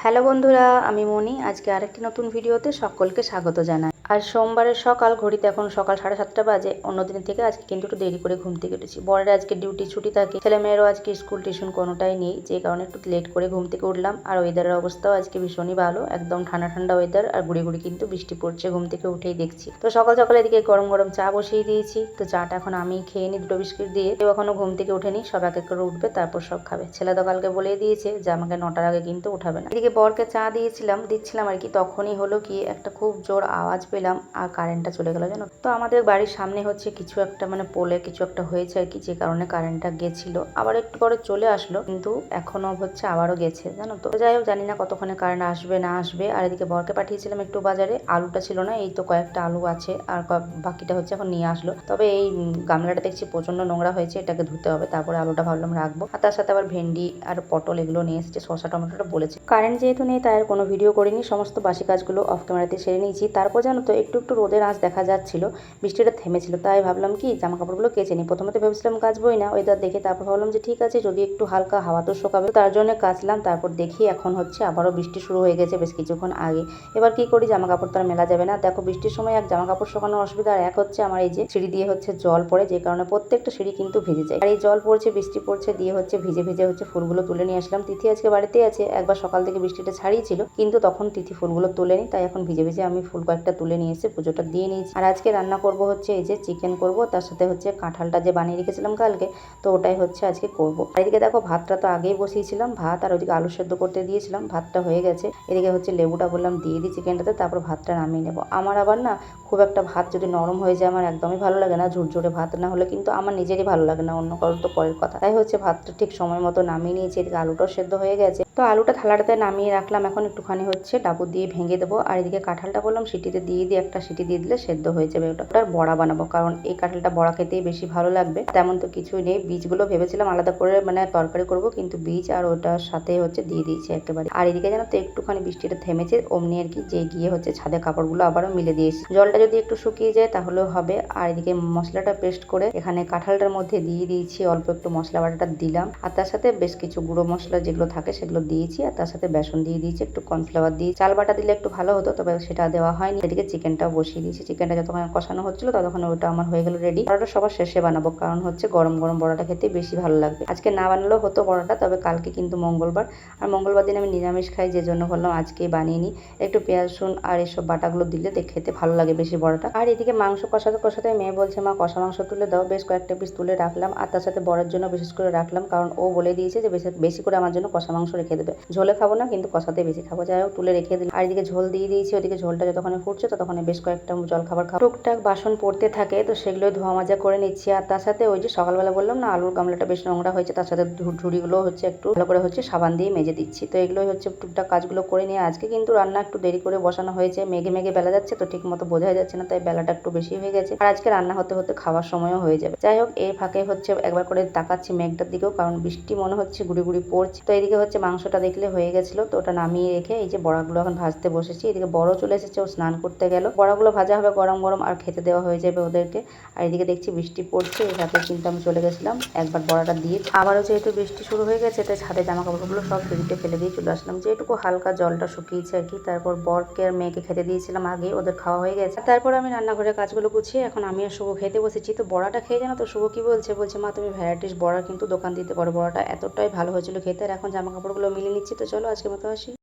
Hello বন্ধুরা, আমি মনি। আজকে আরেকটি নতুন ভিডিওতে সকলকে স্বাগত জানাই। আজ সোমবারের সকাল, ঘড়িতে এখন সকাল 7:30 বাজে। অন্যদিন থেকে আজকে কিন্তু একটু দেরি করে ঘুম থেকে উঠেছি। বরের আজকে ডিউটি ছুটি থাকে, ছেলেমেয়েরও আজকে স্কুল টিউশন কোনোটাই নেই, যে কারণে একটু লেট করে ঘুম থেকে উঠলাম। আর ওয়েদারের অবস্থাও আজকে ভীষণই ভালো, একদম ঠান্ডা ঠান্ডা ওয়েদার, আর গুড়ি গুড়ি কিন্তু বৃষ্টি পড়ছে। ঘুম থেকে উঠেই দেখছি। তো সকাল সকাল এদিকে গরম গরম চা বসিয়ে দিয়েছি। তো চাটা এখন আমি খেয়ে নিই দুটো বিস্কিট দিয়ে। কেউ এখনো ঘুম থেকে উঠেনি, সব এক এক করে উঠবে, তারপর সব খাবে। ছেলে তো কালকে বলে দিয়েছে যে আমাকে 9টার আগে কিন্তু উঠাবে না। এদিকে বরকে চা দিচ্ছিলাম আর কি, তখনই হলো কি একটা খুব জোর আওয়াজ পেলাম, আর কারেন্টটা চলে গেল জানো। তো আমাদের বাড়ির সামনে হচ্ছে কিছু একটা পোলে কিছু একটা হয়েছে আর কি, যে কারণে কারেন্টটা গেছিল। আবার একটু পরে চলে আসলো, কিন্তু এখনো হচ্ছে আবারও গেছে জানো। তো যাই হোক, জানি না কতক্ষণে কারেন্ট আসবে না আসবে। আর এদিকে বরকে পাঠিয়েছিলাম একটু বাজারে, আলুটা ছিল না, এই তো কয়েকটা আলু আছে, আর বাকিটা হচ্ছে এখন নিয়ে আসলো। তবে এই গামলাটা দেখছি প্রচন্ড নোংরা হয়েছে, এটাকে ধুতে হবে। তারপরে আলুটা ভাবলাম রাখবো, আর তার সাথে আবার ভেন্ডি আর পটল এগুলো নিয়ে এসেছে, শসা টমেটোটা বলেছে। কারেন্ট যেহেতু নেই তাই আর কোনো ভিডিও করিনি, সমস্ত বাসি কাজগুলো অফ ক্যামেরাতে সেরে নিয়েছি। তারপর জানো তো একটু একটু রোদের আঁচ দেখা যাচ্ছিল, বৃষ্টিটা থেমেছিল, তাই ভাবলাম কি জামা কাপড়গুলো কেচে নিই। প্রথমে তো ভেবেছিলাম কাচবই না, ওয়েদার দেখে। তারপর ভাবলাম যে ঠিক আছে, যদি একটু হালকা হাওয়া তো শোকাবে, তার জন্য কাচলাম। তারপর দেখি এখন হচ্ছে আবারও বৃষ্টি শুরু হয়ে গেছে বেশ কিছুক্ষণ আগে। এবার কি করি, জামা কাপড় তো আর মেলা যাবে না। দেখো বৃষ্টির সময় এক জামা কাপড় শোকানোর অসুবিধা, আর এক হচ্ছে আমার এই যে সিঁড়ি দিয়ে হচ্ছে জল পড়ে, যে কারণে প্রত্যেকটা সিঁড়ি কিন্তু ভিজে যায়। আর এই জল পড়ছে, বৃষ্টি পড়ছে, দিয়ে হচ্ছে ভিজে ভিজে হচ্ছে ফুলগুলো তুলে নিয়ে আসলাম। তিথি আজকে বাড়িতেই আছে, একবার সকাল থেকে বৃষ্টিটা ছাড়িয়েছিল, কিন্তু তখন তিথি ফুলগুলো তোলেনি, তাই এখন ভিজে ভিজে আমি ফুল কয়েকটা তুলে নিয়ে এসে পুজোটা দিয়ে নিয়েছি। আর আজকে রান্না করব হচ্ছে এই যে চিকেন করব, তার সাথে হচ্ছে কাঁঠালটা যে বানিয়ে রেখেছিলাম কালকে, তো ওটাই হচ্ছে আজকে করব। আর এদিকে দেখো ভাতটা তো আগেই বসিয়েছিলাম, ভাত আর ওইদিকে আলু সেদ্ধ করতে দিয়েছিলাম, ভাতটা হয়ে গেছে। এদিকে হচ্ছে লেবুটা বললাম দিয়ে দিই চিকেনটাতে, তারপর ভাতটা নামিয়ে নেবো। আমার আবার না খুব একটা ভাত যদি নরম হয়ে যায় আমার একদমই ভালো লাগে না, ঝুরঝুরে ভাত না হলে কিন্তু আমার নিজেরই ভালো লাগে না, অন্য কারোর তো পরের কথা। তাই হচ্ছে ভাতটা ঠিক সময় মতো নামিয়ে নিয়েছি। এদিকে আলুটাও সেদ্ধ হয়ে গেছে, তো আলুটা থালাটাতে নামিয়ে রাখলাম। এখন একটুখানি হচ্ছে ডাবু দিয়ে ভেঙে দেবো। আর এদিকে কাঁঠালটা বললাম সিটিতে দিয়ে দিই, একটা সিটি দিয়ে দিলে সেদ্ধ হয়ে যাবে। ওটার বড়া বানাবো, কারণ এই কাঁঠালটা বড়া খেতেই বেশি ভালো লাগবে। তেমন তো কিছুই নেই, বীজগুলো ভেবেছিলাম আলাদা করে তরকারি করব, কিন্তু বীজ আর ওটার সাথে হচ্ছে দিয়ে দিয়েছি একেবারে। আর এদিকে জানো তো একটুখানি বৃষ্টিটা থেমেছে, অমনি আর কি যে গিয়ে হচ্ছে ছাদে কাপড়গুলো আবারও মিলে দিয়েছি। জলটা যদি একটু শুকিয়ে যায় তাহলেও হবে। আর এদিকে মশলাটা পেস্ট করে এখানে কাঁঠালটার মধ্যে দিয়ে দিয়েছি, অল্প একটু মশলা বাটাটা দিলাম, আর তার সাথে বেশ কিছু গুঁড়ো মশলা যেগুলো থাকে সেগুলো দিয়েছি, আর তার সাথে বেসন দিয়ে দিয়েছি, একটু কর্নফ্লাওয়ার দিয়ে। চাল বাটা দিলে একটু ভালো হতো, তবে সেটা দেওয়া হয়নি। এদিকে চিকেনটাও বসিয়ে দিয়েছি, চিকেনটা যতক্ষণ কষানো হচ্ছিল ততক্ষণ ওটা আমার হয়ে গেল রেডি। বড়াটা সবার শেষে বানাবো, কারণ হচ্ছে গরম গরম বড়াটা খেতে বেশি ভালো লাগবে। আজকে না বানালেও হতো বড়াটা, তবে কালকে কিন্তু মঙ্গলবার, আর মঙ্গলবার দিন আমি নিরামিষ খাই, যে জন্য বললাম আজকেই বানিয়ে নিই। একটু পেঁয়াজ রসুন আর এসব বাটাগুলো দিলে খেতে ভালো লাগে বেশি বড়াটা। আর এদিকে মাংস কষাতে কষাতে মেয়ে বলছে মা কষা মাংস তুলে দাও, বেশ কয়েকটা পিস তুলে রাখলাম। আর তার সাথে বড়ার জন্য বিশেষ করে রাখলাম, কারণ ও বলে দিয়েছে যে বেশি করে আমার জন্য কষা মাংস রেখে দেবে, ঝোলে খাবো না কিন্তু কষাতে বেশি খাবো। যাই হোক তুলে রেখে দিলাম। আর এদিকে ঝোল দিয়ে দিয়েছি, ওদিকে ঝোলটা যতক্ষণ ফুটছে ততক্ষণ বেশ কয়েকটা জল খাবার খাবো। টুকটাক বাসন পড়তে থাকে, তো সেগুলো ধোয়া মাজা করে নিচ্ছি। আর তার সাথে ওই যে সকালবেলা বললাম না আলুর গামলাটা বেশ নোংরা হয়েছে, তার সাথে ঝুড়িগুলো হচ্ছে একটু ভালো করে হচ্ছে সাবান দিয়ে মেজে দিচ্ছি। তো এগুলোই হচ্ছে টুকটাক কাজগুলো করে নিয়ে আজকে কিন্তু রান্না একটু দেরি করে বসানো হয়েছে, মেঘে মেঘে বেলা যাচ্ছে, তো ঠিক মতো বোঝা যাচ্ছে না, তাই বেলাটা একটু বেশি হয়ে গেছে। আর আজকে রান্না হতে হতে খাওয়ার সময়ও হয়ে যাবে। যাই হোক, এই ফাঁকে হচ্ছে একবার করে তাকাচ্ছি মেঘটার দিকেও, কারণ বৃষ্টি মনে হচ্ছে গুড়ি গুড়ি পড়ছে। তো এদিকে হচ্ছে মাংসটা দেখলে হয়ে গেছিল, তো ওটা নামিয়ে রেখে এই যে বড়াগুলো এখন ভাজতে বসেছি। এদিকে বড় চলে এসেছে, ও স্নান করতে গেল। বড়াগুলো ভাজা হবে গরম গরম, আর খেতে দেওয়া হয়ে যাবে ওদেরকে। আর এদিকে দেখছি বৃষ্টি পড়ছে, এই রাতে কিন্তু আমি চলে গেছিলাম একবার বড়াটা দিয়ে। আবারও যেহেতু বৃষ্টি শুরু হয়ে গেছে, তাই ছাদে জামা কাপড়গুলো সব সিঁড়িতে ফেলে দিয়ে চলে আসলাম, যেটুকু হালকা জলটা শুকিয়েছে আর কি। তারপর বরকে আর মেয়েকে খেতে দিয়েছিলাম আগে, ওদের খাওয়া হয়ে গেছে। তারপর আমি রান্নাঘরের কাজগুলো গুছিয়ে এখন আমি আর শুভ খেতে বসেছি। তো বড়াটা খেয়ে জানো তো শুভ কি বলছে মা তুমি ভ্যারাইটিস বড়া কিন্তু দোকান দিতে পারো, বড়াটা এতটাই ভালো হয়েছিল খেতে। আর এখন জামা কাপড়গুলো মিলিয়ে নিচ্ছি। তো চলো আজকের মতো আসি।